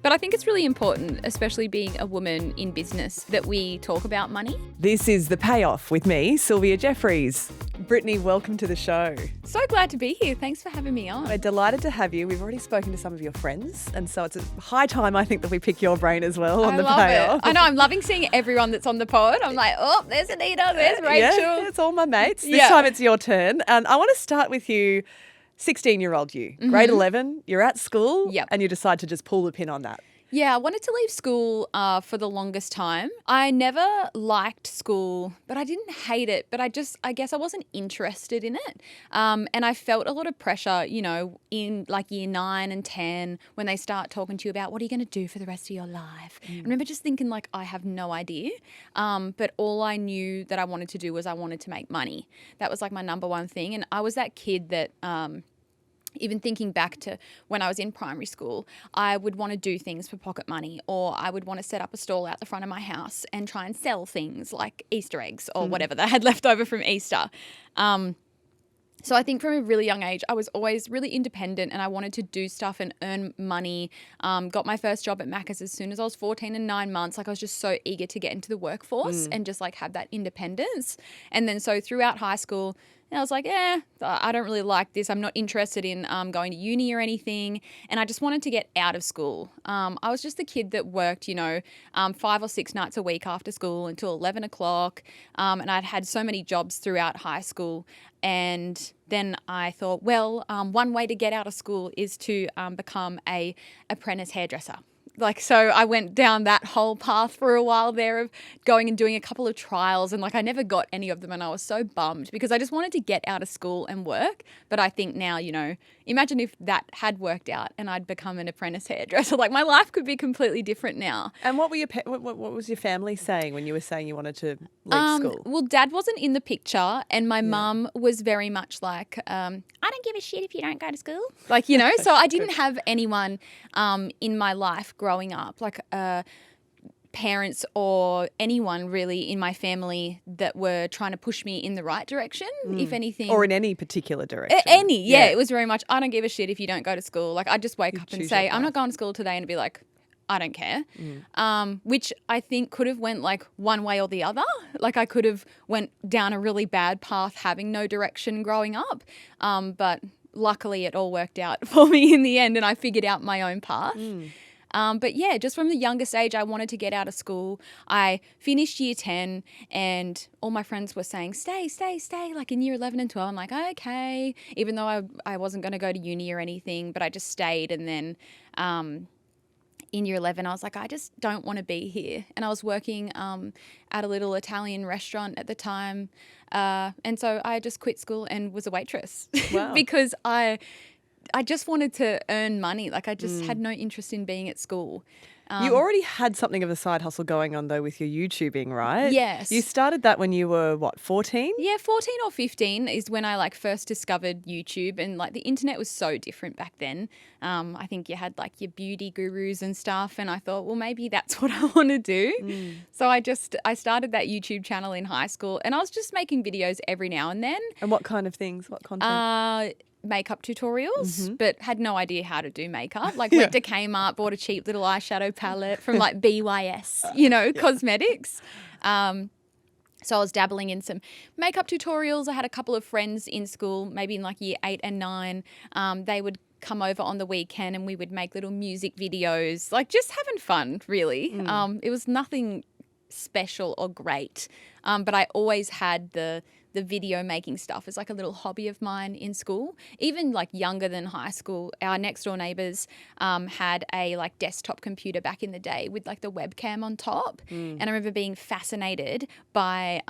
But I think it's really important, especially being a woman in business, that we talk about money. This is The Payoff with me, Sylvia Jeffries. Brittney, welcome to the show. So glad to be here. Thanks for having me on. We're delighted to have you. We've already spoken to some of your friends, and so it's a high time, I think, that we pick your brain as well on The Payoff. I know, I'm loving seeing everyone that's on the pod. I'm like, oh, there's Anita, there's Rachel. Yeah, it's all my mates. This time it's your turn. And I want to start with you, 16-year-old you, grade 11, you're at school, and you decide to just pull the pin on that. Yeah, I wanted to leave school for the longest time. I never liked school, but I didn't hate it. But I guess I wasn't interested in it. And I felt a lot of pressure, you know, in like year 9 and 10 when they start talking to you about what are you going to do for the rest of your life. I remember just thinking like, I have no idea. But all I knew that I wanted to do was I wanted to make money. That was like my number one thing. And I was that kid that... even thinking back to when I was in primary school, I would want to do things for pocket money, or I would want to set up a stall out the front of my house and try and sell things like Easter eggs or whatever that I had left over from Easter. So I think from a really young age, I was always really independent and I wanted to do stuff and earn money. Got my first job at Macca's as soon as I was 14 and 9 months. Like I was just so eager to get into the workforce and just like have that independence. And then so throughout high school, and I was like, I don't really like this. I'm not interested in going to uni or anything. And I just wanted to get out of school. I was just the kid that worked, 5 or 6 nights a week after school until 11 o'clock. And I'd had so many jobs throughout high school. And then I thought, one way to get out of school is to become a apprentice hairdresser. So I went down that whole path for a while there of going and doing a couple of trials, and I never got any of them, and I was so bummed because I just wanted to get out of school and work. But I think now, imagine if that had worked out and I'd become an apprentice hairdresser. My life could be completely different now. And what was your family saying when you were saying you wanted to leave school? Well, Dad wasn't in the picture, and my mum was very much like, I don't give a shit if you don't go to school. So I didn't have anyone in my life growing up, parents or anyone really in my family that were trying to push me in the right direction, if anything. Or in any particular direction. Yeah. It was very much, I don't give a shit if you don't go to school. I'd just wake up and say, I'm not going to school today, and be like, I don't care, which I think could have went one way or the other. I could have went down a really bad path having no direction growing up, but luckily it all worked out for me in the end and I figured out my own path. But yeah, just from the youngest age, I wanted to get out of school. I finished year 10 and all my friends were saying, stay. In year 11 and 12, I'm like, okay, even though I wasn't going to go to uni or anything, but I just stayed. And then in year 11, I was like, I just don't want to be here. And I was working at a little Italian restaurant at the time. And so I just quit school and was a waitress. Wow. Because I just wanted to earn money. I just had no interest in being at school. You already had something of a side hustle going on, though, with your YouTubing, right? Yes. You started that when you were, 14? Yeah, 14 or 15 is when I first discovered YouTube, and the internet was so different back then. I think you had your beauty gurus and stuff, and I thought, well, maybe that's what I want to do. So I started that YouTube channel in high school, and I was just making videos every now and then. And what kind of things? What content? Makeup tutorials, but had no idea how to do makeup. Went to Kmart, bought a cheap little eyeshadow palette from BYS, cosmetics. So I was dabbling in some makeup tutorials. I had a couple of friends in school, maybe in year 8 and 9. They would come over on the weekend and we would make little music videos, just having fun, really. It was nothing special or great, but I always had the video making stuff as a little hobby of mine in school. Even younger than high school, our next door neighbours had a desktop computer back in the day with the webcam on top. And I remember being fascinated by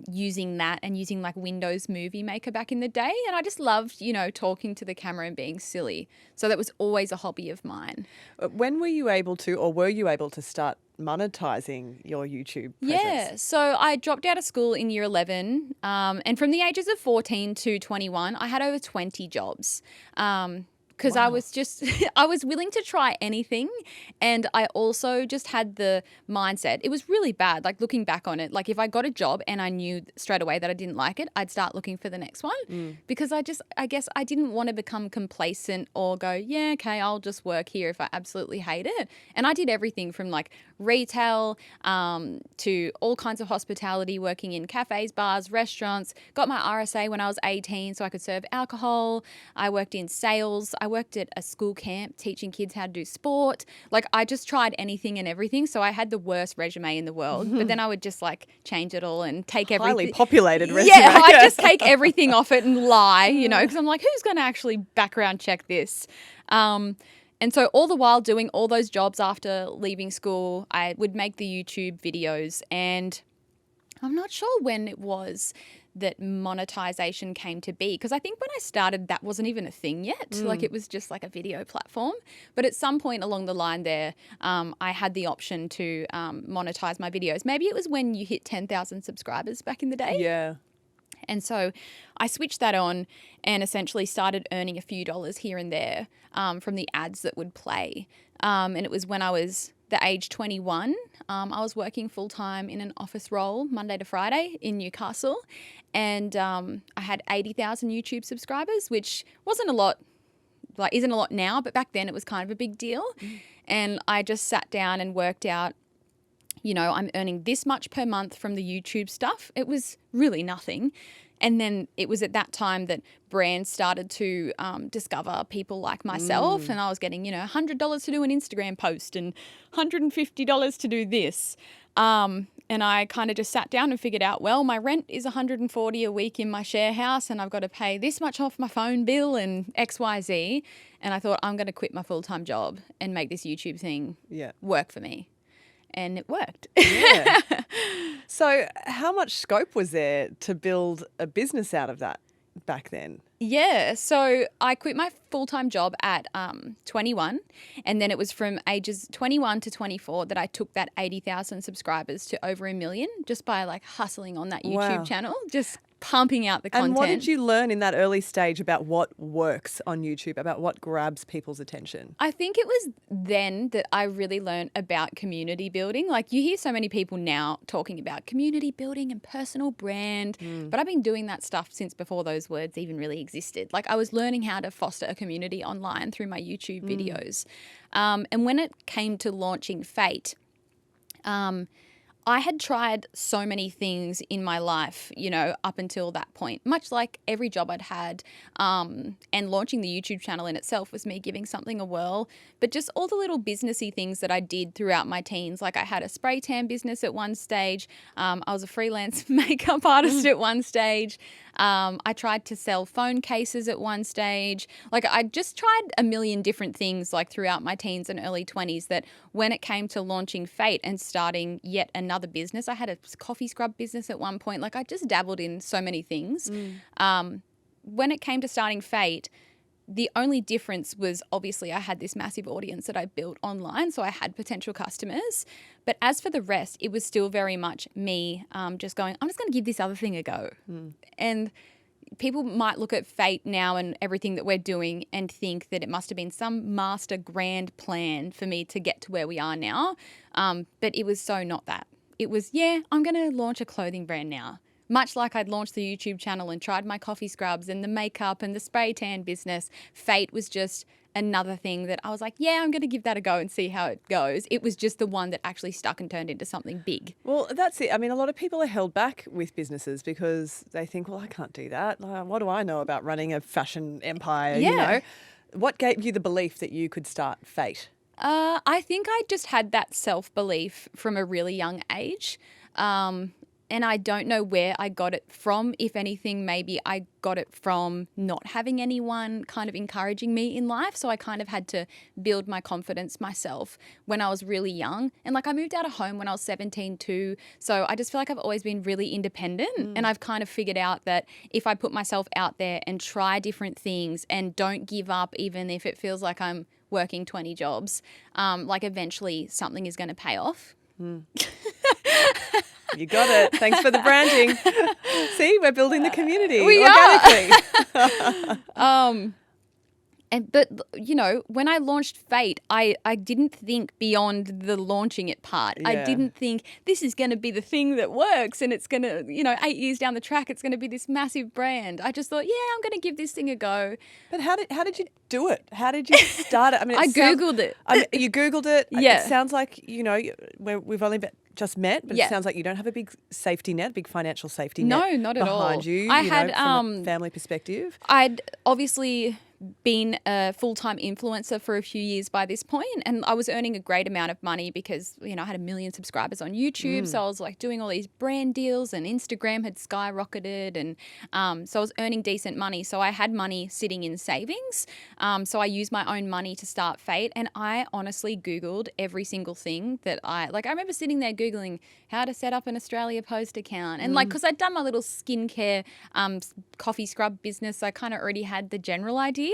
using that and using Windows Movie Maker back in the day. And I just loved, talking to the camera and being silly. So that was always a hobby of mine. When were you able to start monetizing your YouTube presence? Yeah, so I dropped out of school in year 11, and from the ages of 14 to 21, I had over 20 jobs. because I was just, I was willing to try anything. And I also just had the mindset, it was really bad, like looking back on it, like if I got a job and I knew straight away that I didn't like it, I'd start looking for the next one because I guess I didn't want to become complacent or go, yeah, okay, I'll just work here if I absolutely hate it. And I did everything from like retail to all kinds of hospitality, working in cafes, bars, restaurants, got my RSA when I was 18 so I could serve alcohol. I worked in sales. I worked at a school camp teaching kids how to do sport. Like I just tried anything and everything. So I had the worst resume in the world, but then I would just like change it all and take everything. Highly populated resume. Yeah, I just take everything off it and lie, you know, because I'm like, who's going to actually background check this? And so all the while doing all those jobs after leaving school, I would make the YouTube videos, and I'm not sure when it was that monetization came to be, because I think when I started that wasn't even a thing yet. Like it was just like a video platform. But at some point along the line there, I had the option to monetize my videos. Maybe it was when you hit 10,000 subscribers back in the day. Yeah. And so I switched that on and essentially started earning a few dollars here and there from the ads that would play. And it was when I was the age 21. I was working full-time in an office role Monday to Friday in Newcastle. And I had 80,000 YouTube subscribers, which wasn't a lot, like isn't a lot now, but back then it was kind of a big deal. And I just sat down and worked out, you know, I'm earning this much per month from the YouTube stuff. It was really nothing. And then it was at that time that brands started to discover people like myself. And I was getting, you know, $100 to do an Instagram post and $150 to do this. And I kind of just sat down and figured out, well, my rent is $140 a week in my share house and I've got to pay this much off my phone bill and XYZ. And I thought, I'm going to quit my full-time job and make this YouTube thing work for me. And it worked. Yeah. So how much scope was there to build a business out of that back then? Yeah. So I quit my full-time job at 21. And then it was from ages 21 to 24 that I took that 80,000 subscribers to over 1 million just by like hustling on that YouTube channel, just pumping out the content. And what did you learn in that early stage about what works on YouTube, about what grabs people's attention? I think it was then that I really learned about community building. Like you hear so many people now talking about community building and personal brand, but I've been doing that stuff since before those words even really existed. Like I was learning how to foster a community online through my YouTube videos. And when it came to launching FAYT, I had tried so many things in my life, you know, up until that point, much like every job I'd had. And launching the YouTube channel in itself was me giving something a whirl. But just all the little businessy things that I did throughout my teens. Like I had a spray tan business at one stage. I was a freelance makeup artist at one stage. I tried to sell phone cases at one stage. Like I just tried a million different things like throughout my teens and early 20s that when it came to launching FAYT and starting yet another business, I had a coffee scrub business at one point. Like I just dabbled in so many things. When it came to starting FAYT, the only difference was obviously I had this massive audience that I built online, so I had potential customers. But as for the rest, it was still very much me just going, I'm just going to give this other thing a go. And people might look at FAYT now and everything that we're doing and think that it must have been some master grand plan for me to get to where we are now. But it was so not that. It was, I'm going to launch a clothing brand now. Much like I'd launched the YouTube channel and tried my coffee scrubs and the makeup and the spray tan business, FAYT was just another thing that I was like, I'm going to give that a go and see how it goes. It was just the one that actually stuck and turned into something big. Well, that's it. I mean, a lot of people are held back with businesses because they think, well, I can't do that. What do I know about running a fashion empire, you know? What gave you the belief that you could start FAYT? I think I just had that self-belief from a really young age. And I don't know where I got it from. If anything, maybe I got it from not having anyone kind of encouraging me in life. So I kind of had to build my confidence myself when I was really young. And like I moved out of home when I was 17 too. So I just feel like I've always been really independent. And I've kind of figured out that if I put myself out there and try different things and don't give up, even if it feels like I'm working 20 jobs, like eventually something is going to pay off. You got it. Thanks for the branding. See, we're building the community we organically. But you know, when I launched FAYT, I didn't think beyond the launching it part. I Yeah. didn't think this is going to be the thing that works and it's going to, you know, 8 years down the track, it's going to be this massive brand. I just thought, yeah, I'm going to give this thing a go. But how did you do it? How did you start it? I mean, I Googled it. You Googled it. Yeah. It sounds like, you know, we've only just met, but Yeah. it sounds like you don't have a big safety net, big financial safety No, net not at all. behind you. I you had, know, from a family perspective. I'd obviously been a full-time influencer for a few years by this point, and I was earning a great amount of money because, you know, I had 1 million subscribers on YouTube. So I was like doing all these brand deals, and Instagram had skyrocketed, and so I was earning decent money. So I had money sitting in savings. So I used my own money to start FAYT, and I honestly Googled every single thing that I remember sitting there Googling how to set up an Australia Post account, and because I'd done my little skincare coffee scrub business, I kind of already had the general idea.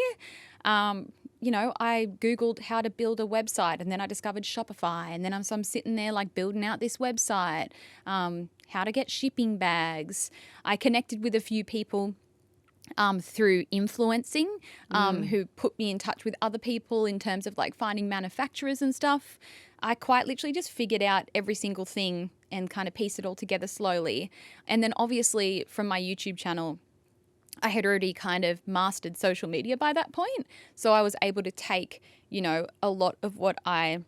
You know, I Googled how to build a website, and then I discovered Shopify, and then I'm sitting there like building out this website, how to get shipping bags. I connected with a few people through influencing, who put me in touch with other people in terms of like finding manufacturers and stuff. I quite literally just figured out every single thing and kind of pieced it all together slowly. And then obviously from my YouTube channel, I had already kind of mastered social media by that point. So I was able to take, you know, a lot of what I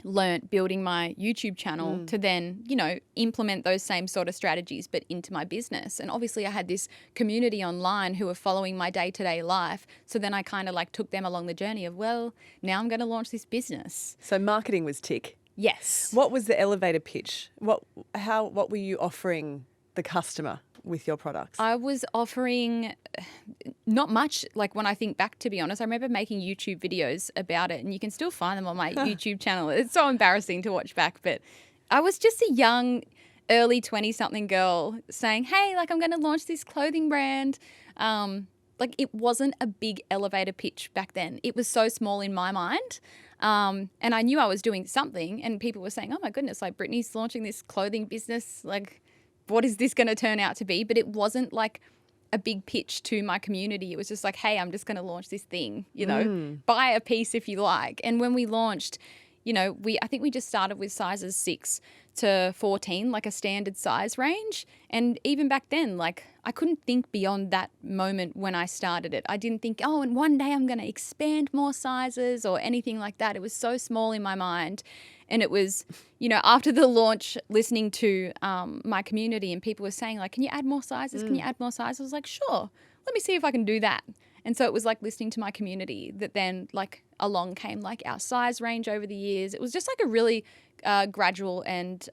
learnt building my YouTube channel to then, you know, implement those same sort of strategies but into my business. And obviously I had this community online who were following my day-to-day life. So then I kind of like took them along the journey of, well, now I'm going to launch this business. So marketing was tick. Yes. What was the elevator pitch? What were you offering the customer with your products? I was offering not much. Like when I think back, to be honest, I remember making YouTube videos about it, and you can still find them on my YouTube channel. It's so embarrassing to watch back, but I was just a young, early 20-something girl saying, hey, like I'm going to launch this clothing brand. Like it wasn't a big elevator pitch back then. It was so small in my mind. And I knew I was doing something, and people were saying, oh my goodness, like Brittney's launching this clothing business. Like, what is this going to turn out to be? But it wasn't like a big pitch to my community. It was just like, hey, I'm just going to launch this thing, you know, buy a piece if you like. And when we launched, you know, I think we just started with sizes 6 to 14, like a standard size range. And even back then, like I couldn't think beyond that moment when I started it. I didn't think, oh, and one day I'm going to expand more sizes or anything like that. It was so small in my mind. And it was, you know, after the launch, listening to my community, and people were saying like, can you add more sizes? Can you add more sizes? I was like, sure, let me see if I can do that. And so it was like listening to my community that then like along came like our size range over the years. It was just like a really gradual and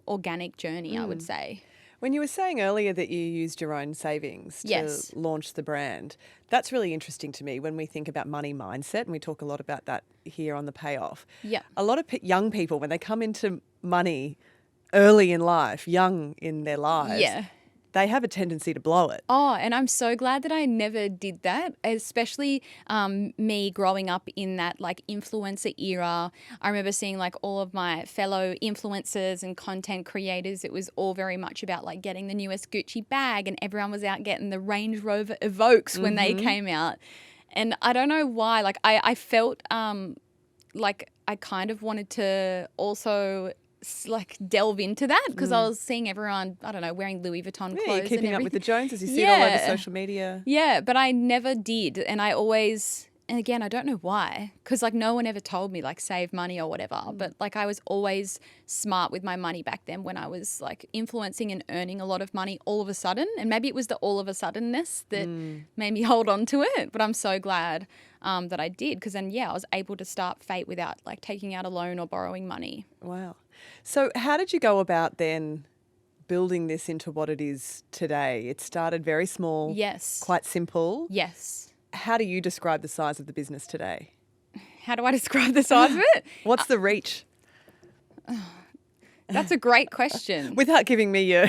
organic journey, I would say. When you were saying earlier that you used your own savings to Yes. launch the brand, that's really interesting to me when we think about money mindset, and we talk a lot about that here on The Payoff. Yeah. A lot of young people, when they come into money early in life, young in their lives, Yeah. they have a tendency to blow it. Oh, and I'm so glad that I never did that, especially me growing up in that like influencer era. I remember seeing like all of my fellow influencers and content creators. It was all very much about like getting the newest Gucci bag, and everyone was out getting the Range Rover Evokes when they came out. And I don't know why, like I felt like I kind of wanted to also like delve into that because I was seeing everyone, I don't know, wearing Louis Vuitton clothes. Yeah, you're keeping and up with the everything. Joneses. You see it all over social media. Yeah, but I never did. And I always, and again, I don't know why, because like no one ever told me like save money or whatever. But like I was always smart with my money back then when I was like influencing and earning a lot of money all of a sudden. And maybe it was the all of a suddenness that made me hold on to it. But I'm so glad that I did, because then, yeah, I was able to start FAYT without like taking out a loan or borrowing money. Wow. So how did you go about then building this into what it is today? It started very small. Yes. Quite simple. Yes. How do you describe the size of the business today? How do I describe the size of it? What's the reach? That's a great question. Without giving me your,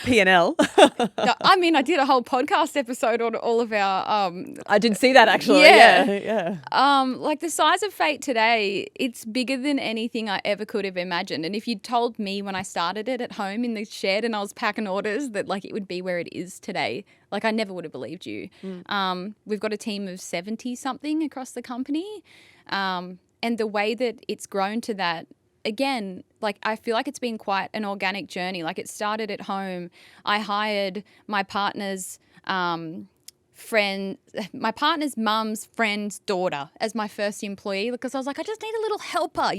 P&L. No, I mean, I did a whole podcast episode on all of our I did see that actually. Yeah. Like the size of FAYT today, it's bigger than anything I ever could have imagined. And if you'd told me when I started it at home in the shed and I was packing orders that like it would be where it is today, like I never would have believed you. We've got a team of 70 something across the company. And the way that it's grown to that, again, like I feel like it's been quite an organic journey. Like it started at home. I hired my partner's my partner's mum's friend's daughter as my first employee because I was like, I just need a little helper,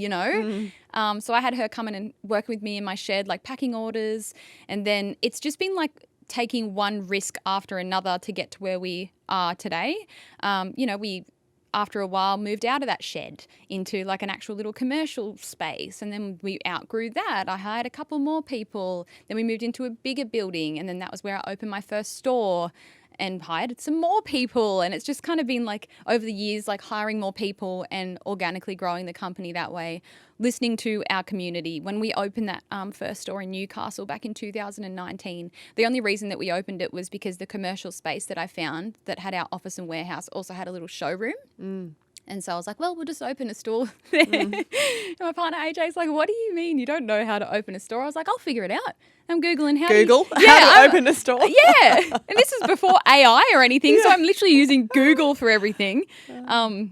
So I had her come in and work with me in my shed, like packing orders. And then it's just been like taking one risk after another to get to where we are today. We after a while moved out of that shed into like an actual little commercial space, and then we outgrew that. I hired a couple more people, then we moved into a bigger building, and then that was where I opened my first store and hired some more people. And it's just kind of been like over the years, like hiring more people and organically growing the company that way, listening to our community. When we opened that first store in Newcastle back in 2019, the only reason that we opened it was because the commercial space that I found that had our office and warehouse also had a little showroom. And so I was like, well, we'll just open a store there. And my partner AJ's like, what do you mean you don't know how to open a store? I was like, I'll figure it out. I'm Googling how to open a store. Yeah. And this is before AI or anything. So I'm literally using Google for everything. And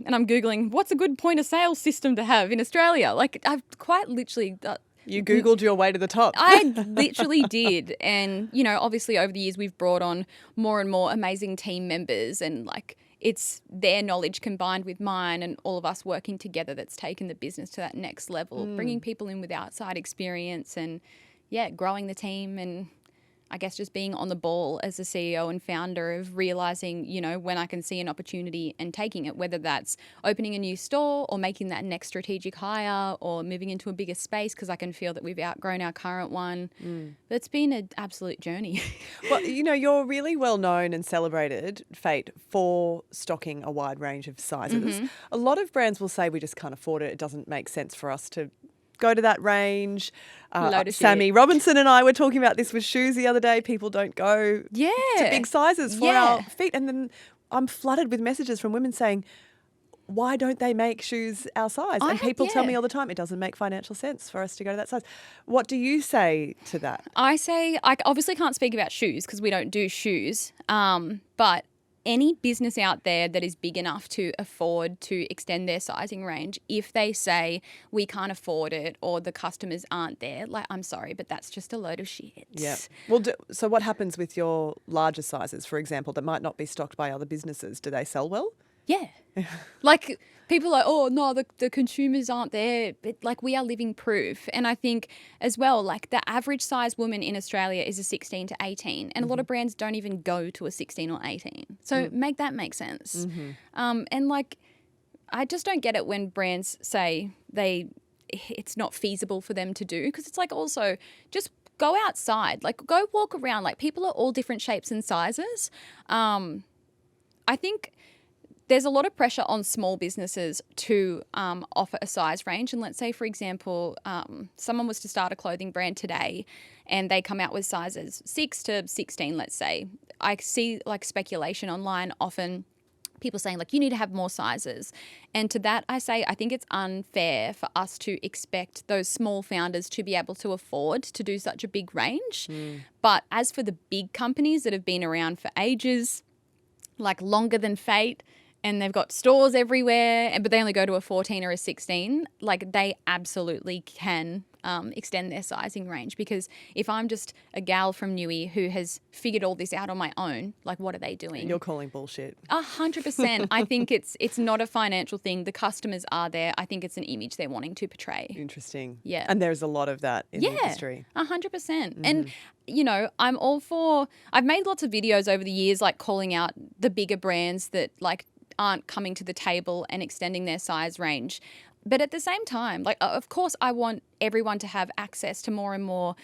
I'm Googling what's a good point of sale system to have in Australia. Like I've quite literally... You Googled your way to the top. I literally did. And, obviously over the years we've brought on more and more amazing team members, and like it's their knowledge combined with mine and all of us working together that's taken the business to that next level, bringing people in with outside experience and, growing the team, and I guess just being on the ball as a CEO and founder of realizing, when I can see an opportunity and taking it, whether that's opening a new store or making that next strategic hire or moving into a bigger space because I can feel that we've outgrown our current one. But it's been an absolute journey. Well, you're really well known and celebrated, FAYT, for stocking a wide range of sizes. A lot of brands will say we just can't afford it. It doesn't make sense for us to go to that range. Sammy Robinson and I were talking about this with shoes the other day. People don't go to big sizes for our feet. And then I'm flooded with messages from women saying, why don't they make shoes our size? And people tell me all the time, it doesn't make financial sense for us to go to that size. What do you say to that? I say, I obviously can't speak about shoes because we don't do shoes, but any business out there that is big enough to afford to extend their sizing range, if they say we can't afford it or the customers aren't there, like, I'm sorry, but that's just a load of shit. Yeah. Well, so what happens with your larger sizes, for example, that might not be stocked by other businesses? Do they sell well? Yeah. Like people are like, oh, no, the consumers aren't there. But like we are living proof. And I think as well, like the average size woman in Australia is a 16 to 18. And a lot of brands don't even go to a 16 or 18. So make that make sense. And like, I just don't get it when brands say it's not feasible for them to do, because it's like also just go outside, like go walk around. Like people are all different shapes and sizes. I think there's a lot of pressure on small businesses to offer a size range. And let's say, for example, someone was to start a clothing brand today and they come out with sizes 6 to 16, let's say. I see like speculation online often, people saying like, you need to have more sizes. And to that I say, I think it's unfair for us to expect those small founders to be able to afford to do such a big range. But as for the big companies that have been around for ages, like longer than FAYT, and they've got stores everywhere, but they only go to a 14 or a 16, like they absolutely can extend their sizing range. Because if I'm just a gal from Newy who has figured all this out on my own, like what are they doing? You're calling bullshit. 100%. I think it's not a financial thing. The customers are there. I think it's an image they're wanting to portray. Interesting. Yeah. And there's a lot of that in the industry. 100%. And I'm all for, I've made lots of videos over the years, like calling out the bigger brands that like aren't coming to the table and extending their size range. But at the same time, like, of course, I want everyone to have access to more and more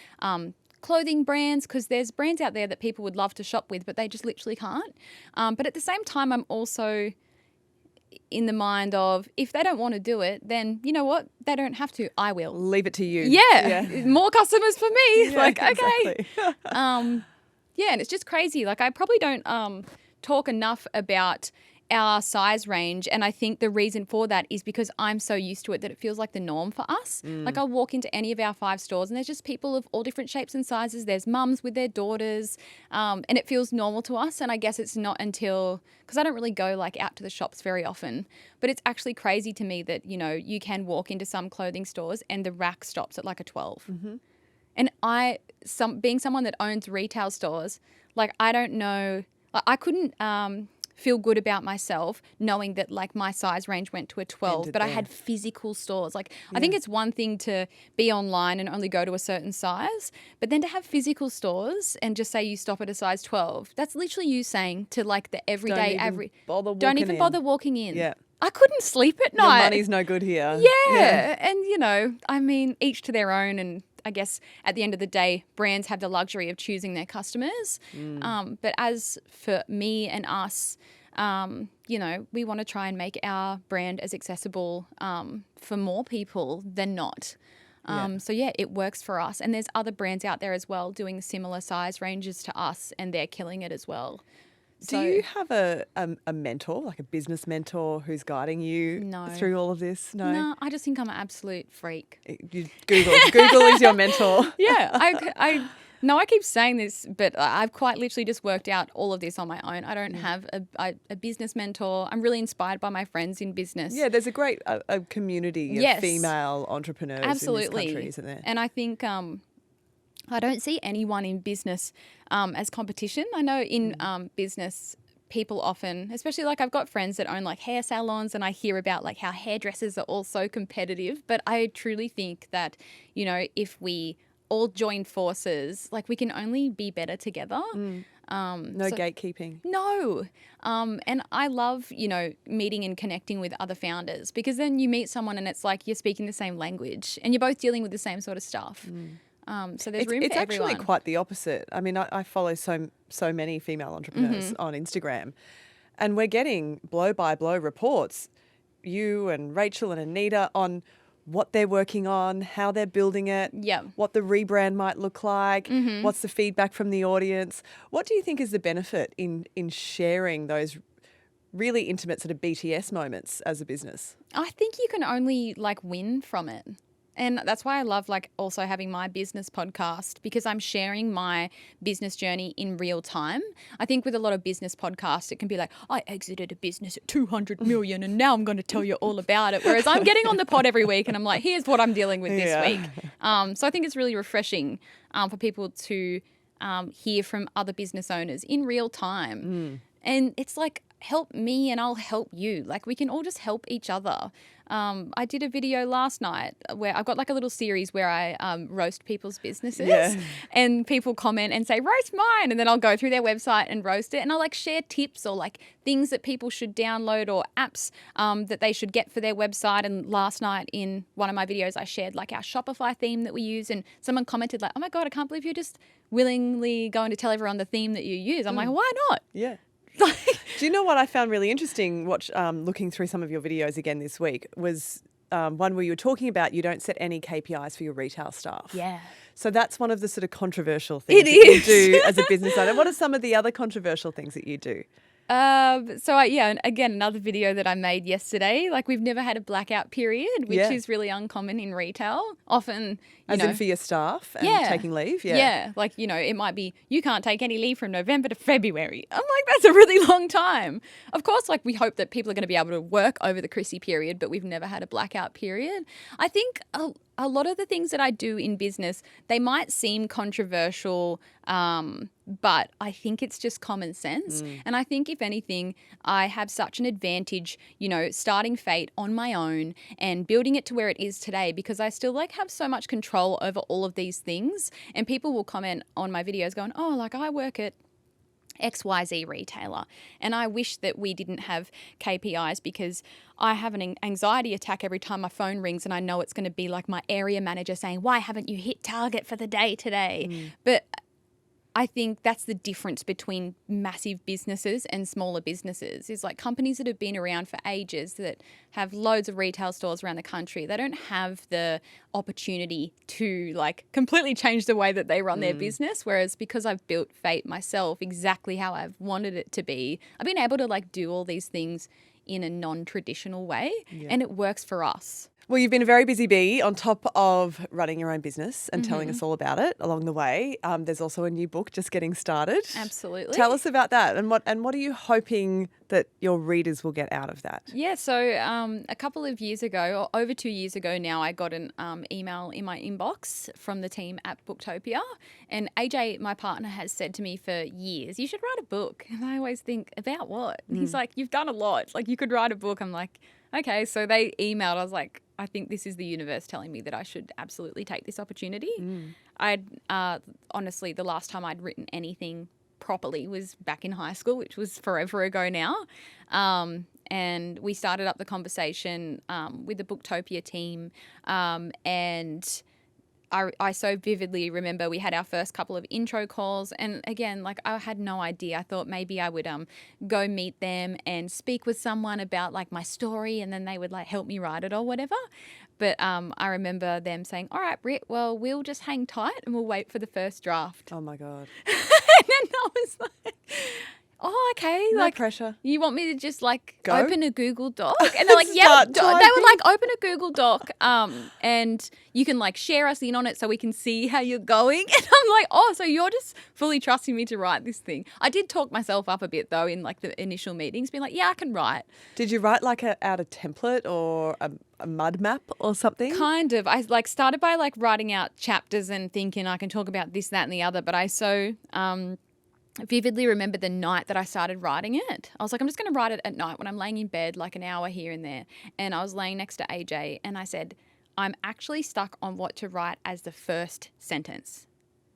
clothing brands, because there's brands out there that people would love to shop with, but they just literally can't. But at the same time, I'm also, in the mind of if they don't want to do it, then you know what? They don't have to. I will. Leave it to you. Yeah. More customers for me. Yeah, like, okay. exactly. Yeah, and it's just crazy. Like I probably don't talk enough about our size range, and I think the reason for that is because I'm so used to it that it feels like the norm for us. Like I'll walk into any of our 5 stores and there's just people of all different shapes and sizes. There's mums with their daughters, and it feels normal to us. And I guess it's not until, because I don't really go like out to the shops very often, but it's actually crazy to me that, you know, you can walk into some clothing stores and the rack stops at like a 12. And being someone that owns retail stores, like I don't know, like I couldn't feel good about myself knowing that like my size range went to a 12, but I had physical stores. Like I think it's one thing to be online and only go to a certain size, but then to have physical stores and just say you stop at a size 12, that's literally you saying to like the everyday don't even bother walking in. Yeah. I couldn't sleep at night. Your money's no good here. Yeah. And you know, I mean, each to their own, and I guess at the end of the day, brands have the luxury of choosing their customers. But as for me and us, you know, we want to try and make our brand as accessible for more people than not. So yeah, it works for us. And there's other brands out there as well doing similar size ranges to us, and they're killing it as well. Do you have a mentor, like a business mentor who's guiding you through all of this? No, I just think I'm an absolute freak. Google is your mentor. Yeah, I keep saying this, but I've quite literally just worked out all of this on my own. I don't have a business mentor. I'm really inspired by my friends in business. Yeah, there's a great a community of female entrepreneurs in this country, isn't there? And I think I don't see anyone in business as competition. I know in business, people often, especially like I've got friends that own like hair salons, and I hear about like how hairdressers are all so competitive. But I truly think that, you know, if we all join forces, like we can only be better together. No gatekeeping. No. And I love, you know, meeting and connecting with other founders, because then you meet someone and it's like you're speaking the same language and you're both dealing with the same sort of stuff. So there's room for everyone. It's actually quite the opposite. I mean, I follow so many female entrepreneurs on Instagram, and we're getting blow-by-blow reports, you and Rachel and Anita, on what they're working on, how they're building it, what the rebrand might look like, what's the feedback from the audience. What do you think is the benefit in sharing those really intimate sort of BTS moments as a business? I think you can only like win from it. And that's why I love like also having my business podcast, because I'm sharing my business journey in real time. I think with a lot of business podcasts, it can be like, I exited a business at 200 million and now I'm going to tell you all about it. Whereas I'm getting on the pod every week and I'm like, here's what I'm dealing with this week. So I think it's really refreshing for people to hear from other business owners in real time. And it's like, help me and I'll help you. Like we can all just help each other. I did a video last night where I've got like a little series where I roast people's businesses and people comment and say, roast mine. And then I'll go through their website and roast it. And I'll like share tips or like things that people should download or apps that they should get for their website. And last night in one of my videos, I shared like our Shopify theme that we use. And someone commented like, oh my God, I can't believe you're just willingly going to tell everyone the theme that you use. I'm like, why not? Yeah. Do you know what I found really interesting looking through some of your videos again this week was one where you were talking about you don't set any KPIs for your retail staff. Yeah. So that's one of the sort of controversial things you do as a business owner. What are some of the other controversial things that you do? And again, another video that I made yesterday, like we've never had a blackout period, which is really uncommon in retail. Often, As in for your staff and taking leave? Yeah. Like, you know, it might be, you can't take any leave from November to February. I'm like, that's a really long time. Of course, like we hope that people are going to be able to work over the Chrissy period, but we've never had a blackout period. I think a lot of the things that I do in business, they might seem controversial, but I think it's just common sense. And I think if anything, I have such an advantage, you know, starting FAYT on my own and building it to where it is today, because I still like have so much control over all of these things. And people will comment on my videos going, oh, like I work at XYZ retailer. And I wish that we didn't have KPIs, because I have an anxiety attack every time my phone rings and I know it's going to be like my area manager saying, why haven't you hit target for the day today? But I think that's the difference between massive businesses and smaller businesses is like companies that have been around for ages that have loads of retail stores around the country. They don't have the opportunity to like completely change the way that they run their business. Whereas because I've built FAYT myself exactly how I've wanted it to be, I've been able to like do all these things in a non-traditional way and it works for us. Well, you've been a very busy bee on top of running your own business and telling us all about it along the way. There's also a new book just getting started. Absolutely. Tell us about that and what are you hoping that your readers will get out of that? Yeah, so a couple of years ago, or over 2 years ago now, I got an email in my inbox from the team at Booktopia. And AJ, my partner, has said to me for years, you should write a book. And I always think, about what? And he's like, you've done a lot. Like, you could write a book. I'm like, okay. So they emailed. I was like, I think this is the universe telling me that I should absolutely take this opportunity. I'd honestly, the last time I'd written anything properly was back in high school, which was forever ago now. And we started up the conversation with the Booktopia team. And I so vividly remember we had our first couple of intro calls. And again, like I had no idea. I thought maybe I would go meet them and speak with someone about like my story and then they would like help me write it or whatever. But I remember them saying, all right, Britt, well, we'll just hang tight and we'll wait for the first draft. Oh, my God. And then I was like, oh, okay. No like pressure. You want me to just like Go? open a Google Doc? And they're like, yeah. Start They were typing. like, open a Google Doc and you can like share us in on it so we can see how you're going. And I'm like, oh, so you're just fully trusting me to write this thing. I did talk myself up a bit though in like the initial meetings, being like, yeah, I can write. Did you write like out a template or a mud map or something? Kind of. I like started by like writing out chapters and thinking I can talk about this, that and the other. But I so vividly remember the night that I started writing it. I was like, I'm just going to write it at night when I'm laying in bed, like an hour here and there. And I was laying next to AJ and I said, I'm actually stuck on what to write as the first sentence.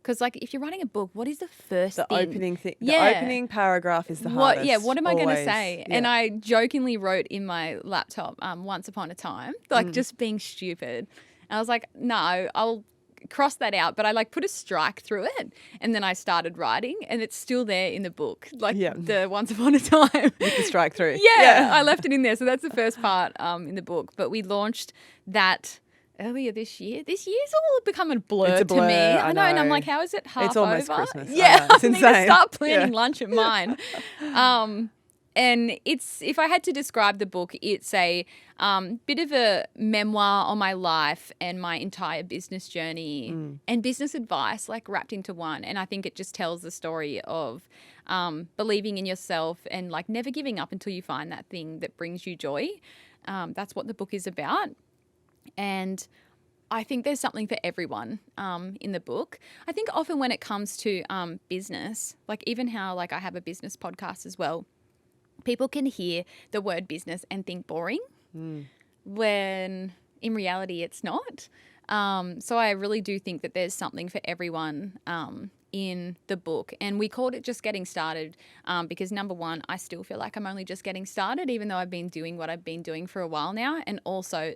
Because like if you're writing a book, what is the first thing? The opening thing. Yeah. The opening paragraph is the hardest. Yeah, what am I going to always. say? Yeah. And I jokingly wrote in my laptop, once upon a time, like just being stupid. And I was like, no, I'll cross that out. But I like put a strike through it and then I started writing and it's still there in the book, like the once upon a time. With the strike through. Yeah, I left it in there. So that's the first part in the book. But we launched that earlier this year. This year's all become a blur, It's a blur, to me. I I know, and I'm know. like, how is it half It's almost over? Christmas. I Yeah, know. It's I need insane. to start planning Yeah. lunch at mine. And it's, if I had to describe the book, it's a bit of a memoir on my life and my entire business journey and business advice, like wrapped into one. And I think it just tells the story of believing in yourself and like never giving up until you find that thing that brings you joy. That's what the book is about. And I think there's something for everyone in the book. I think often when it comes to business, like even how like I have a business podcast as well, people can hear the word business and think boring when in reality it's not. So I really do think that there's something for everyone in the book. And we called it Just Getting Started because number one, I still feel like I'm only just getting started, even though I've been doing what I've been doing for a while now. And also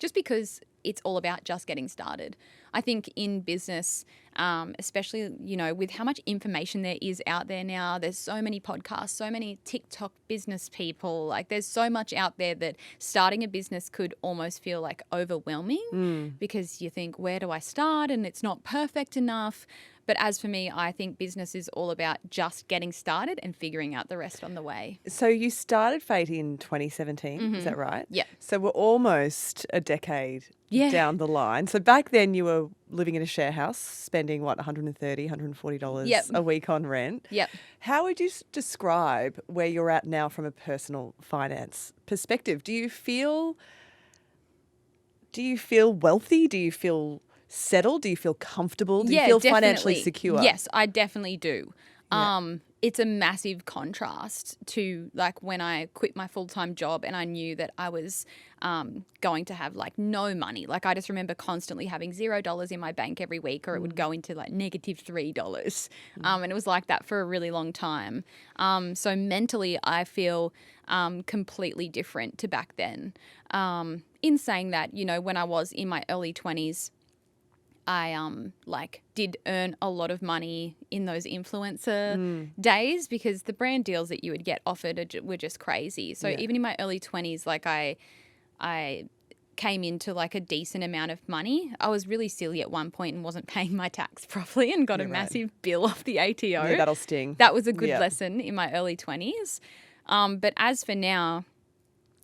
just because it's all about just getting started. I think in business, especially, you know, with how much information there is out there now, there's so many podcasts, so many TikTok business people, like there's so much out there that starting a business could almost feel like overwhelming because you think, where do I start? And it's not perfect enough. But as for me, I think business is all about just getting started and figuring out the rest on the way. So you started FAYT in 2017, is that right? Yeah. So we're almost a decade down the line. So back then you were living in a share house, spending what, $130, $140 a week on rent. Yep. How would you describe where you're at now from a personal finance perspective? Do you feel wealthy? Do you feel settled? Do you feel comfortable? Do you feel financially secure? Yes, I definitely do. Yeah. It's a massive contrast to like when I quit my full-time job and I knew that I was going to have like no money. Like I just remember constantly having $0 in my bank every week, or it would go into like -$3. And it was like that for a really long time. So mentally I feel completely different to back then. In saying that, you know, when I was in my early 20s, like did earn a lot of money in those influencer days, because the brand deals that you would get offered were just crazy. So even in my early 20s, like I came into like a decent amount of money. I was really silly at one point and wasn't paying my tax properly and got a massive bill off the ATO. Yeah, that'll sting. That was a good lesson in my early 20s. But as for now,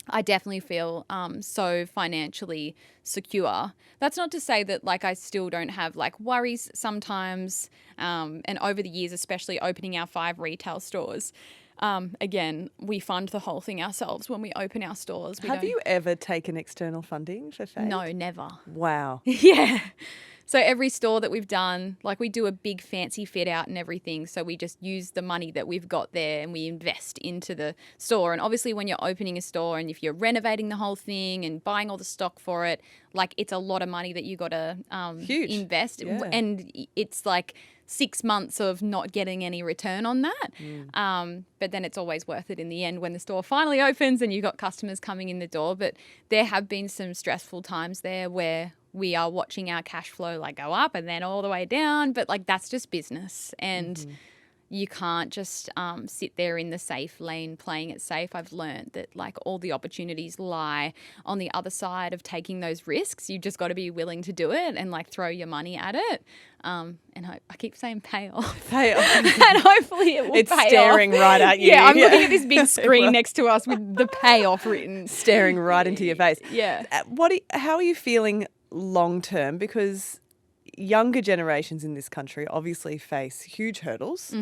I definitely feel so financially secure. That's not to say that like I still don't have like worries sometimes. And over the years, especially opening our 5 retail stores, again, we fund the whole thing ourselves when we open our stores. Have you ever taken external funding for FAYT? No, never. Wow. Yeah. So every store that we've done, like we do a big fancy fit out and everything. So we just use the money that we've got there and we invest into the store. And obviously when you're opening a store and if you're renovating the whole thing and buying all the stock for it, like it's a lot of money that you got to invest. Yeah. And it's like 6 months of not getting any return on that. But then it's always worth it in the end when the store finally opens and you've got customers coming in the door. But there have been some stressful times there where we are watching our cash flow like go up and then all the way down. But like that's just business, and you can't just sit there in the safe lane playing it safe. I've learned that like all the opportunities lie on the other side of taking those risks. You just got to be willing to do it and like throw your money at it. And I keep saying pay off. Pay off. And hopefully it will It's pay staring off. right at you. Yeah, I'm looking at this big screen next to us with the payoff written. Staring right into your face. Yeah. How are you feeling long term? Because younger generations in this country obviously face huge hurdles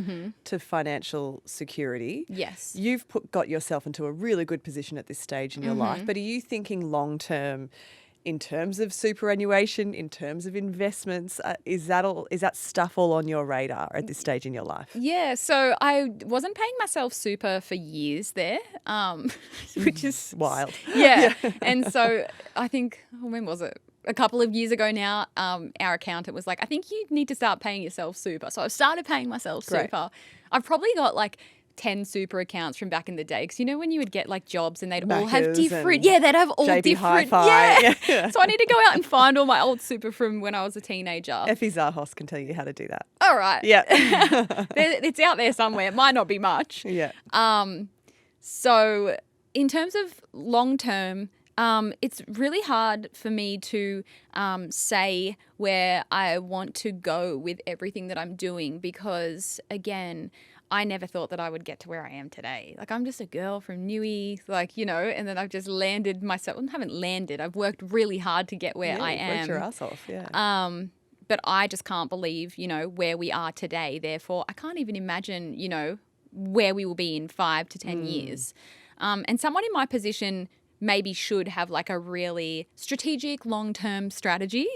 to financial security. Yes. You've got yourself into a really good position at this stage in your life, but are you thinking long term in terms of superannuation, in terms of investments? Is that stuff all on your radar at this stage in your life? Yeah, so I wasn't paying myself super for years there, which is wild. Yeah. And so I think, when was it? A couple of years ago now, our accountant was like, I think you need to start paying yourself super. So I've started paying myself super. Great. I've probably got like 10 super accounts from back in the day. Because you know when you would get like jobs and they'd all have Macca's different, and they'd have all JB different. Hi-Fi. Yeah. So I need to go out and find all my old super from when I was a teenager. Effie Zahos can tell you how to do that. All right. Yeah. It's out there somewhere. It might not be much. Yeah. So in terms of long term, it's really hard for me to say where I want to go with everything that I'm doing because, again, I never thought that I would get to where I am today. Like, I'm just a girl from Newy, like, you know, and then I've just landed myself. I haven't landed. I've worked really hard to get where I am. Worked your ass off, yeah. But I just can't believe, you know, where we are today. Therefore, I can't even imagine, you know, where we will be in 5 to 10 years. And someone in my position maybe should have like a really strategic long-term strategy.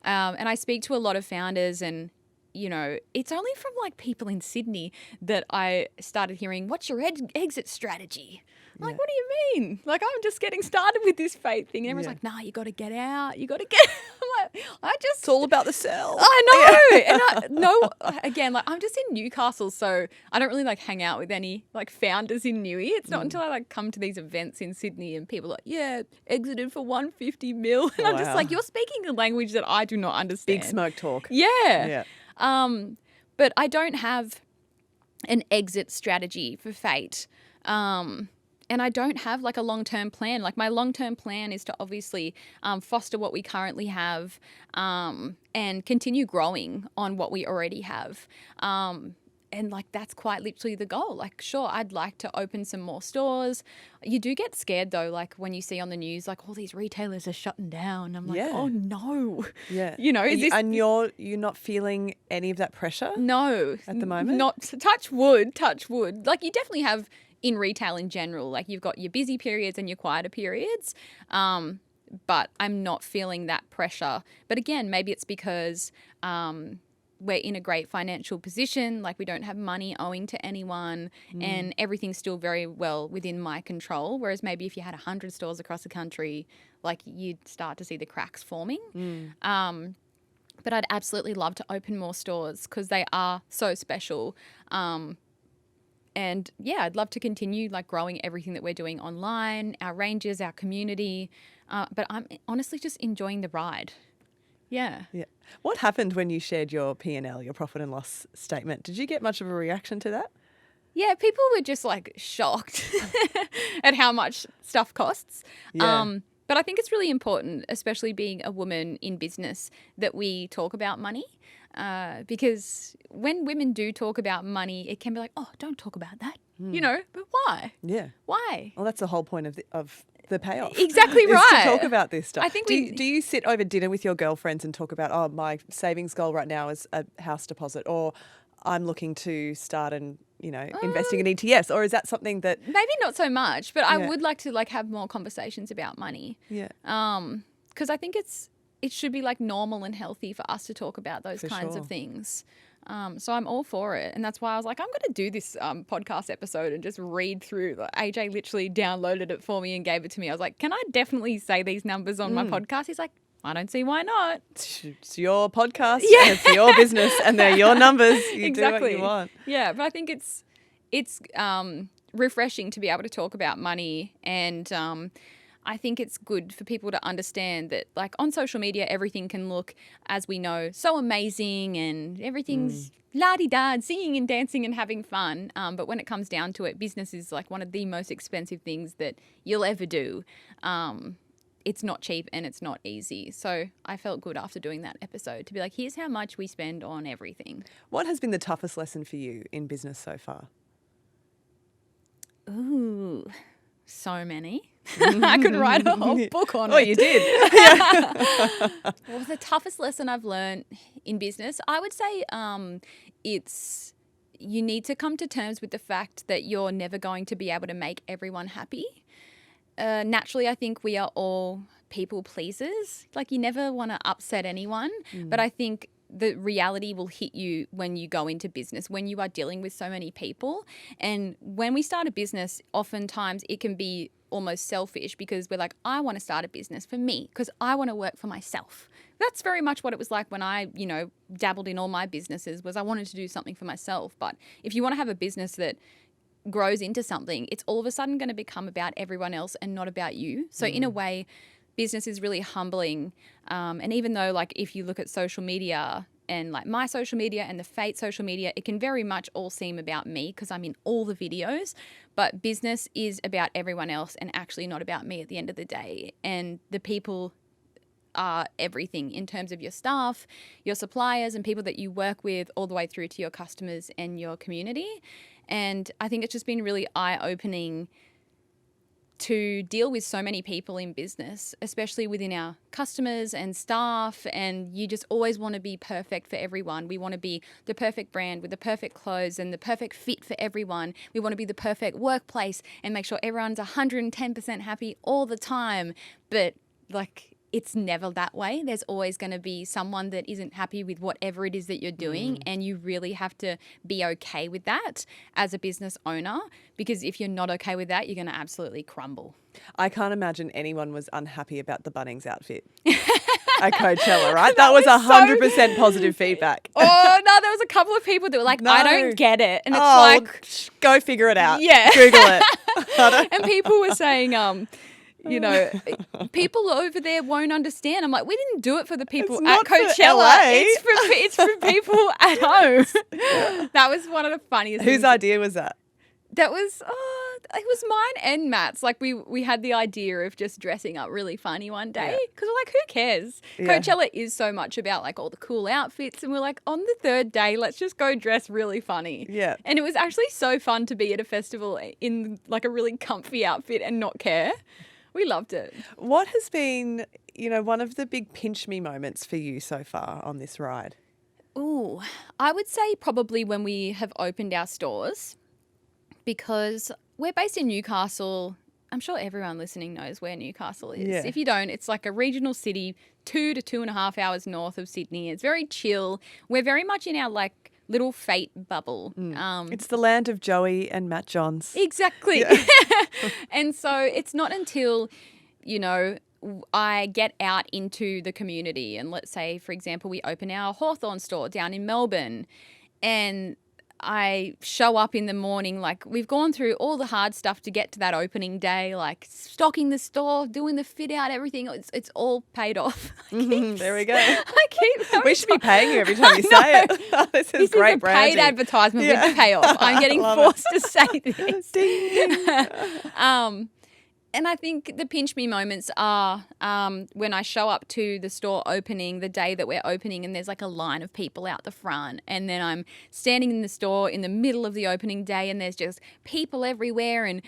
And I speak to a lot of founders and, you know, it's only from like people in Sydney that I started hearing, what's your exit strategy? I'm like, what do you mean? Like, I'm just getting started with this FAYT thing. And everyone's like, nah, you got to get out. You got to get I'm like, it's all about the sell. I know. And again, like I'm just in Newcastle, so I don't really like hang out with any like founders in Newy. It's not until I like come to these events in Sydney and people are like, yeah, exited for 150 mil. And I'm just like, you're speaking a language that I do not understand. Big smoke talk. Yeah. But I don't have an exit strategy for FAYT. And I don't have like a long-term plan. Like my long-term plan is to obviously foster what we currently have and continue growing on what we already have. And like that's quite literally the goal. Like, sure, I'd like to open some more stores. You do get scared though, like when you see on the news, like all these retailers are shutting down. I'm like, oh no. Yeah. You know, and you're not feeling any of that pressure? No. At the moment? Not touch wood. Like you definitely have in retail in general, like you've got your busy periods and your quieter periods. But I'm not feeling that pressure. But again, maybe it's because we're in a great financial position, like we don't have money owing to anyone and everything's still very well within my control. Whereas maybe if you had 100 stores across the country, like you'd start to see the cracks forming. But I'd absolutely love to open more stores because they are so special. And yeah, I'd love to continue like growing everything that we're doing online, our ranges, our community. But I'm honestly just enjoying the ride. Yeah. Yeah. What happened when you shared your P&L, your profit and loss statement? Did you get much of a reaction to that? Yeah, people were just like shocked at how much stuff costs. Yeah. But I think it's really important, especially being a woman in business, that we talk about money. Because when women do talk about money, it can be like, oh, don't talk about that. But why? Yeah. Why? Well, that's the whole point of the payoff. Exactly is right. to talk about this stuff. I think do you sit over dinner with your girlfriends and talk about, oh, my savings goal right now is a house deposit, or I'm looking to start investing in ETFs, or is that something that maybe not so much, but I Yeah. would like to have more conversations about money. Yeah. Because I think it should be normal and healthy for us to talk about those For kinds sure. of things. So I'm all for it. And that's why I was like, I'm going to do this podcast episode and just read through. AJ literally downloaded it for me and gave it to me. I was like, can I definitely say these numbers on my podcast? He's like, I don't see why not. It's your podcast, and it's your business, and they're your numbers. You Exactly. do what you want. Yeah, but I think it's refreshing to be able to talk about money, and I think it's good for people to understand that on social media, everything can look, as we know, so amazing and everything's la-di-da, singing and dancing and having fun. But when it comes down to it, business is one of the most expensive things that you'll ever do. It's not cheap and it's not easy. So I felt good after doing that episode to be like, here's how much we spend on everything. What has been the toughest lesson for you in business so far? Ooh, so many. I could write a whole book on it. Oh, you did. What was the toughest lesson I've learned in business? I would say it's you need to come to terms with the fact that you're never going to be able to make everyone happy. Naturally, I think we are all people pleasers. You never want to upset anyone, but I think the reality will hit you when you go into business, when you are dealing with so many people. And when we start a business, oftentimes it can be almost selfish because we're like, I want to start a business for me because I want to work for myself. That's very much what it was like when I, dabbled in all my businesses, was I wanted to do something for myself. But if you want to have a business that grows into something, it's all of a sudden going to become about everyone else and not about you. So in a way, business is really humbling. And even though if you look at social media and my social media and the FAYT social media, it can very much all seem about me because I'm in all the videos, but business is about everyone else and actually not about me at the end of the day. And the people are everything in terms of your staff, your suppliers and people that you work with, all the way through to your customers and your community. And I think it's just been really eye-opening to deal with so many people in business, especially within our customers and staff. And you just always want to be perfect for everyone. We want to be the perfect brand with the perfect clothes and the perfect fit for everyone. We want to be the perfect workplace and make sure everyone's 110% happy all the time. But it's never that way. There's always going to be someone that isn't happy with whatever it is that you're doing. And you really have to be okay with that as a business owner, because if you're not okay with that, you're going to absolutely crumble. I can't imagine anyone was unhappy about the Bunnings outfit at Coachella, right? That was 100% positive feedback. Oh, no, there was a couple of people that were like, No. I don't get it. And it's go figure it out. Yeah. Google it. And people were saying, people over there won't understand. I'm like, we didn't do it for the people It's at not for Coachella. LA. It's for people at home. That was one of the funniest Whose things. idea was that? That was, it was mine and Matt's. We had the idea of just dressing up really funny one day because we're like, who cares? Yeah. Coachella is so much about all the cool outfits, and we're like, on the third day, let's just go dress really funny. Yeah. And it was actually so fun to be at a festival in a really comfy outfit and not care. We loved it. What has been, one of the big pinch me moments for you so far on this ride? Ooh, I would say probably when we have opened our stores, because we're based in Newcastle. I'm sure everyone listening knows where Newcastle is. Yeah. If you don't, it's a regional city, 2 to 2.5 hours north of Sydney. It's very chill. We're very much in our little FAYT bubble. It's the land of Joey and Matt Johns. Exactly. Yeah. And so it's not until, I get out into the community and let's say, for example, we open our Hawthorn store down in Melbourne, and I show up in the morning, like we've gone through all the hard stuff to get to that opening day, like stocking the store, doing the fit out, everything. It's all paid off. There we go. I keep We should be paying you every time you say it. This is great a branding. paid advertisement with the payoff. I'm getting forced to say this. Ding. And I think the pinch me moments are when I show up to the store opening, the day that we're opening, and there's like a line of people out the front. And then I'm standing in the store in the middle of the opening day and there's just people everywhere and,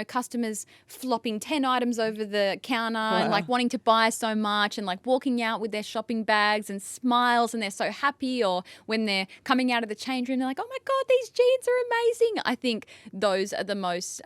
customers flopping 10 items over the counter and like wanting to buy so much and like walking out with their shopping bags and smiles and they're so happy. Or when they're coming out of the change room, they're like, oh my God, these jeans are amazing. I think those are the most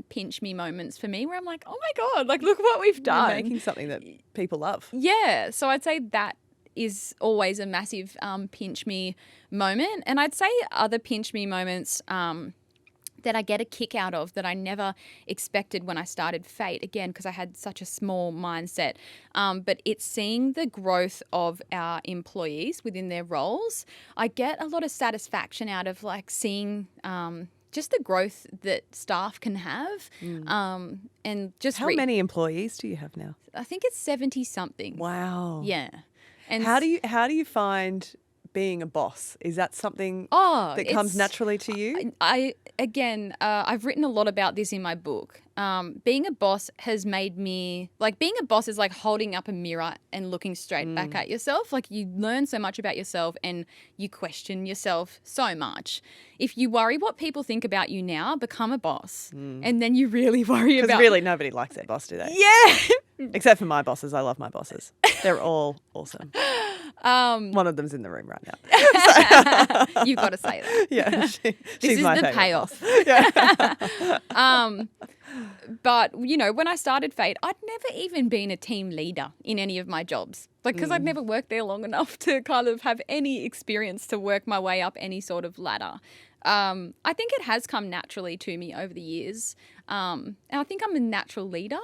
pinch me moments for me, where I'm like, oh my God, like look what we've done. You're making something that people love. Yeah. So I'd say that is always a massive pinch me moment. And I'd say other pinch me moments that I get a kick out of that I never expected when I started FAYT, again, because I had such a small mindset. But it's seeing the growth of our employees within their roles. I get a lot of satisfaction out of like seeing just the growth that staff can have. And just how many employees do you have now? I think it's 70 something. Wow. Yeah. And how do you find being a boss? Is that something that comes naturally to you? I've written a lot about this in my book. Being a boss has made me, like being a boss is like holding up a mirror and looking straight back at yourself. Like you learn so much about yourself and you question yourself so much. If you worry what people think about you now, become a boss. And then you really worry about... Because really nobody likes their boss, do they? Yeah. Except for my bosses. I love my bosses. They're all awesome. One of them's in the room right now. You've got to say that. Yeah, she's my favorite payoff. Yeah. But, when I started FAYT, I'd never even been a team leader in any of my jobs. Like, because I'd never worked there long enough to kind of have any experience to work my way up any sort of ladder. I think it has come naturally to me over the years. And I think I'm a natural leader.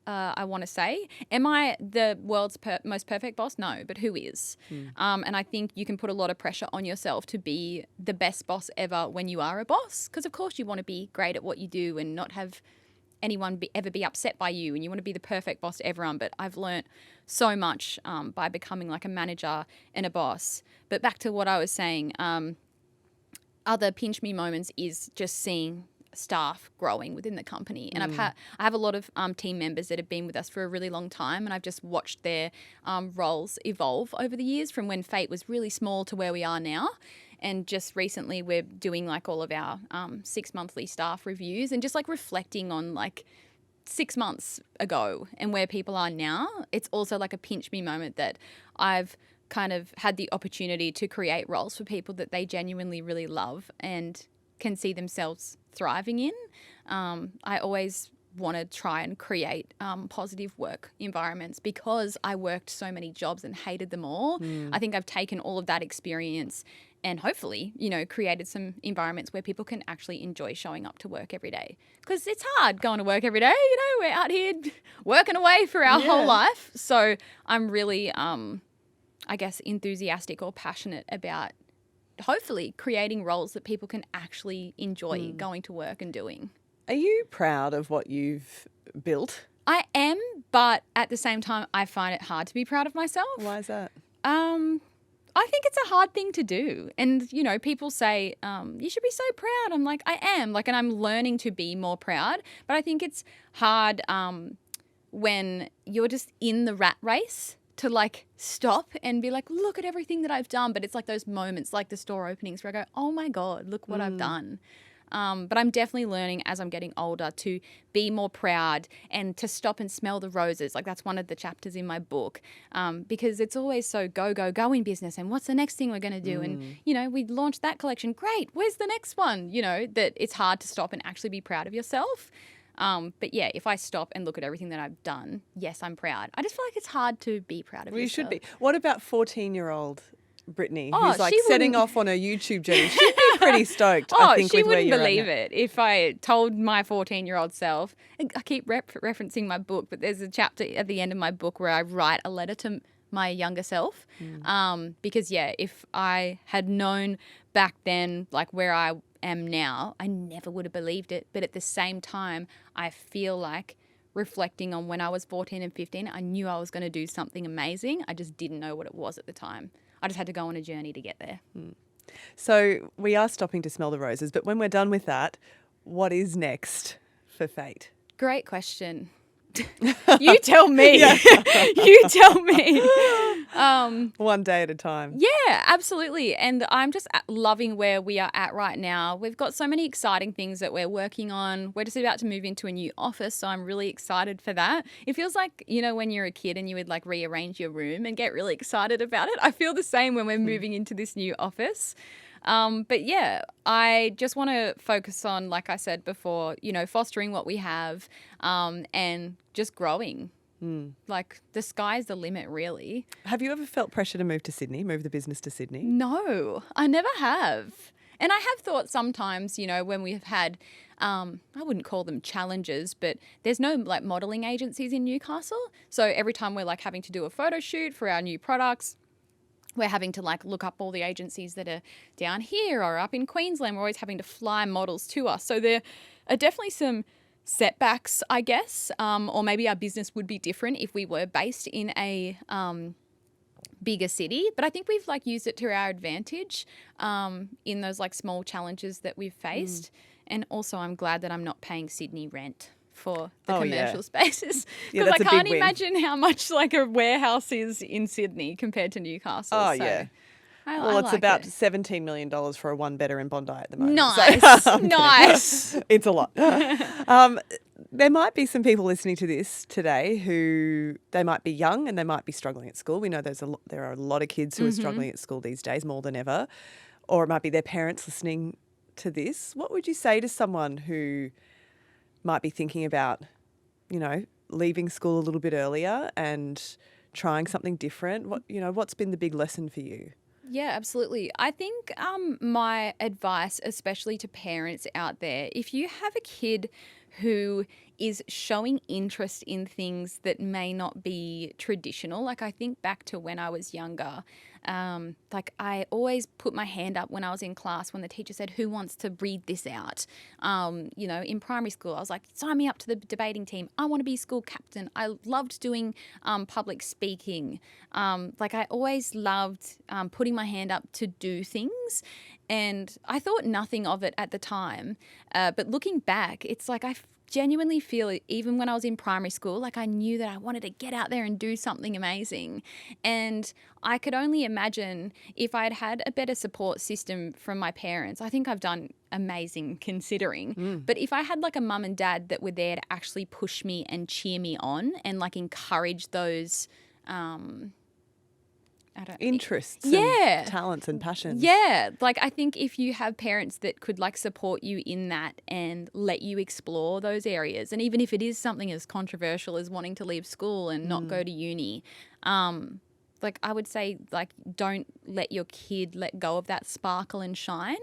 I want to say. Am I the world's most perfect boss? No, but who is? And I think you can put a lot of pressure on yourself to be the best boss ever when you are a boss, because of course you want to be great at what you do and not have anyone ever be upset by you, and you want to be the perfect boss to everyone. But I've learnt so much by becoming like a manager and a boss. But back to what I was saying, other pinch me moments is just seeing staff growing within the company. And I have a lot of team members that have been with us for a really long time, and I've just watched their roles evolve over the years from when FAYT was really small to where we are now. And just recently we're doing like all of our 6 monthly staff reviews and just like reflecting on like 6 months ago and where people are now. It's also like a pinch me moment that I've kind of had the opportunity to create roles for people that they genuinely really love and can see themselves thriving in. I always want to try and create positive work environments because I worked so many jobs and hated them all. I think I've taken all of that experience and hopefully, created some environments where people can actually enjoy showing up to work every day. Because it's hard going to work every day. We're out here working away for our whole life. So I'm really, enthusiastic or passionate about hopefully creating roles that people can actually enjoy going to work and doing. Are you proud of what you've built? I am, but at the same time, I find it hard to be proud of myself. Why is that? I think it's a hard thing to do. And, people say, you should be so proud. I'm like, I am. And I'm learning to be more proud. But I think it's hard when you're just in the rat race to stop and be like, look at everything that I've done. But it's like those moments, like the store openings where I go, oh my God, look what I've done. But I'm definitely learning as I'm getting older to be more proud and to stop and smell the roses. Like that's one of the chapters in my book, because it's always so go, go, go in business. And what's the next thing we're going to do? And, we launched that collection. Great. Where's the next one? That it's hard to stop and actually be proud of yourself. But yeah, if I stop and look at everything that I've done, yes, I'm proud. I just feel like it's hard to be proud of yourself. You should be. What about 14-year-old Brittney, Oh, who's setting off on her YouTube journey? She'd be pretty stoked, I think, she with where wouldn't you're believe at it if I told my 14-year-old self. I keep referencing my book, but there's a chapter at the end of my book where I write a letter to my younger self. Because, yeah, if I had known back then, like where I am now, I never would have believed it. But at the same time, I feel like reflecting on when I was 14 and 15, I knew I was going to do something amazing. I just didn't know what it was at the time. I just had to go on a journey to get there. So we are stopping to smell the roses, but when we're done with that, what is next for FAYT? Great question. You tell me. You tell me. One day at a time. Yeah, absolutely. And I'm just loving where we are at right now. We've got so many exciting things that we're working on. We're just about to move into a new office, so I'm really excited for that. It feels like, you know, when you're a kid and you would like rearrange your room and get really excited about it. I feel the same when we're moving into this new office. But yeah, I just want to focus on, like I said before, you know, fostering what we have, and just growing. Like the sky's the limit, really. Have you ever felt pressure to move to Sydney, move the business to Sydney? No, I never have. And I have thought sometimes, you know, when we've had, I wouldn't call them challenges, but there's no like modelling agencies in Newcastle. So every time we're like having to do a photo shoot for our new products, we're having to like look up all the agencies that are down here or up in Queensland. We're always having to fly models to us. So there are definitely some setbacks, I guess, or maybe our business would be different if we were based in a bigger city. But I think we've like used it to our advantage in those like small challenges that we've faced. And also I'm glad that I'm not paying Sydney rent for the commercial spaces, because I can't imagine how much like a warehouse is in Sydney compared to Newcastle. Oh, so yeah. I It's like about it. $17 million for a one-bedder in Bondi at the moment. Nice, So, nice. It's a lot. There might be some people listening to this today who they might be young and they might be struggling at school. We know there are a lot of kids who are struggling at school these days more than ever, or it might be their parents listening to this. What would you say to someone who might be thinking about, you know, leaving school a little bit earlier and trying something different? What's been the big lesson for you? Yeah, absolutely. I think my advice, especially to parents out there, if you have a kid who is showing interest in things that may not be traditional, like I think back to when I was younger, like I always put my hand up when I was in class when the teacher said, who wants to read this out? You know, in primary school, I was like, sign me up to the debating team. I want to be school captain. I loved doing public speaking. Like I always loved putting my hand up to do things. And I thought nothing of it at the time. But looking back, it's like I genuinely feel even when I was in primary school, like I knew that I wanted to get out there and do something amazing. And I could only imagine if I'd had a better support system from my parents. I think I've done amazing considering. But if I had like a mum and dad that were there to actually push me and cheer me on and like encourage those interests, and talents and passions. Yeah, like I think if you have parents that could like support you in that and let you explore those areas, and even if it is something as controversial as wanting to leave school and not go to uni, like I would say, like don't let your kid let go of that sparkle and shine.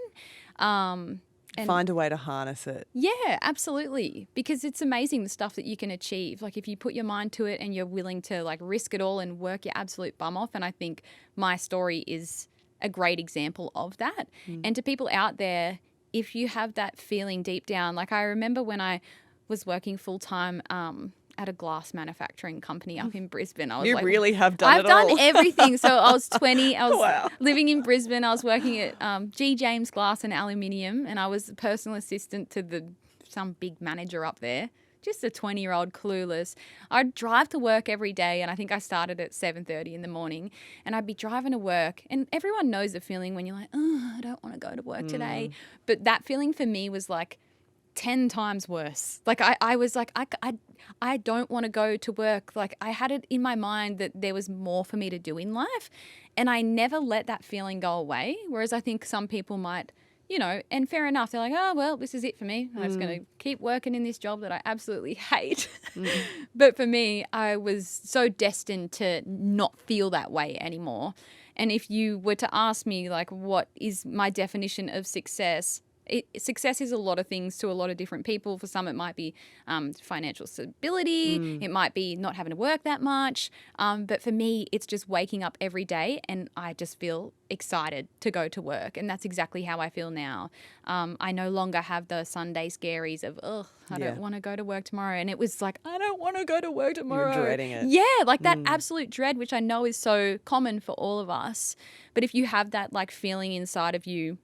And find a way to harness it. Yeah, absolutely. Because it's amazing the stuff that you can achieve. Like if you put your mind to it and you're willing to like risk it all and work your absolute bum off. And I think my story is a great example of that. And to people out there, if you have that feeling deep down, like I remember when I was working full time at a glass manufacturing company up in Brisbane. I was really have done I've it all. done everything. So I was 20. I was living in Brisbane. I was working at G. James Glass and Aluminium, and I was a personal assistant to some big manager up there. Just a 20-year-old clueless. I'd drive to work every day, and I think I started at 7:30 in the morning, and I'd be driving to work, and everyone knows the feeling when you're like, oh, I don't want to go to work today. But that feeling for me was like 10 times worse. Like I was like, I don't want to go to work. Like I had it in my mind that there was more for me to do in life, and I never let that feeling go away. Whereas I think some people might, you know, and fair enough, they're like, oh, well, this is it for me. I'm just going to keep working in this job that I absolutely hate. But for me, I was so destined to not feel that way anymore. And if you were to ask me, like, what is my definition of success, success is a lot of things to a lot of different people. For some, it might be financial stability. It might be not having to work that much. But for me, it's just waking up every day and I just feel excited to go to work. And that's exactly how I feel now. I no longer have the Sunday scaries of, I don't want to go to work tomorrow. And it was like, I don't want to go to work tomorrow. You're dreading it. Yeah, like that absolute dread, which I know is so common for all of us. But if you have that like feeling inside of you,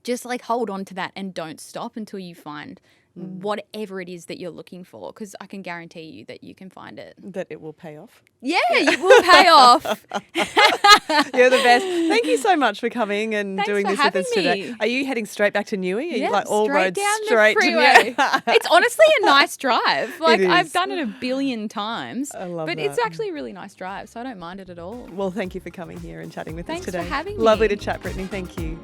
just like hold on to that and don't stop until you find whatever it is that you're looking for, because I can guarantee you that you can find it. That it will pay off. Yeah, it will pay off. You're the best. Thank you so much for coming and Thanks doing for this with us having today. me. Are you heading straight back to Newy? Are you Yeah, like all straight roads down straight the to freeway. Newy? It's honestly a nice drive. Like It is. I've done it a billion times. I love but that. it's actually a really nice drive, so I don't mind it at all. Well, thank you for coming here and chatting with Thanks us today. for having me. Lovely to chat, Brittney. Thank you.